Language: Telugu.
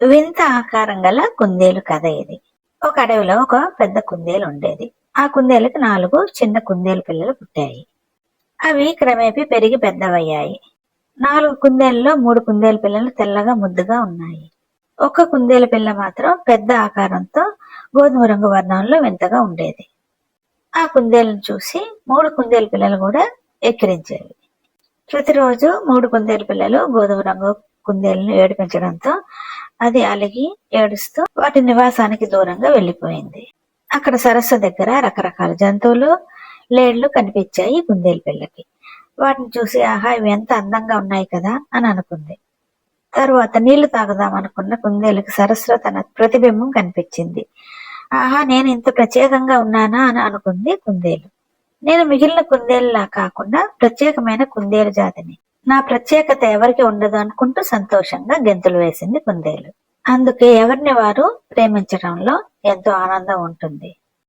వింత ఆకారం గల కుందేలు కథ ఇది. ఒక అడవిలో ఒక పెద్ద కుందేలు ఉండేది. ఆ కుందేలుకి 4 చిన్న కుందేలు పిల్లలు పుట్టాయి. అవి క్రమేపీ పెరిగి పెద్దవయ్యాయి. 4 కుందేలులో 3 కుందేలు పిల్లలు తెల్లగా ముద్దుగా ఉన్నాయి. ఒక్క కుందేలు పిల్ల మాత్రం పెద్ద ఆకారంతో గోధుమ రంగు వర్ణంలో వింతగా ఉండేది. ఆ కుందేలును చూసి 3 కుందేలు పిల్లలు కూడా ఎక్కిరించేవి. ప్రతిరోజు 3 కుందేలు పిల్లలు గోధుమ రంగు కుందేలును ఏడిపించడంతో అది అలిగి ఏడుస్తూ వాటి నివాసానికి దూరంగా వెళ్లిపోయింది. అక్కడ సరస్సు దగ్గర రకరకాల జంతువులు, లేళ్లు కనిపించాయి కుందేలు పిల్లకి. వాటిని చూసి ఆహా, ఇవి ఎంత అందంగా ఉన్నాయి కదా అని అనుకుంది. తరువాత నీళ్లు తాగుదాం అనుకున్న కుందేలుకి సరస్సులో తన ప్రతిబింబం కనిపించింది. ఆహా, నేను ఇంత ప్రత్యేకంగా ఉన్నానా అని అనుకుంది కుందేలు. నేను మిగిలిన కుందేలులా కాకుండా ప్రత్యేకమైన కుందేలు జాతిని. నా ప్రత్యేకత ఎవరికి ఉండదు అనుకుంటూ సంతోషంగా గెంతులు వేసింది కుందేలు. అందుకే ఎవరిని వారు ప్రేమించడంలో ఎంతో ఆనందం ఉంటుంది.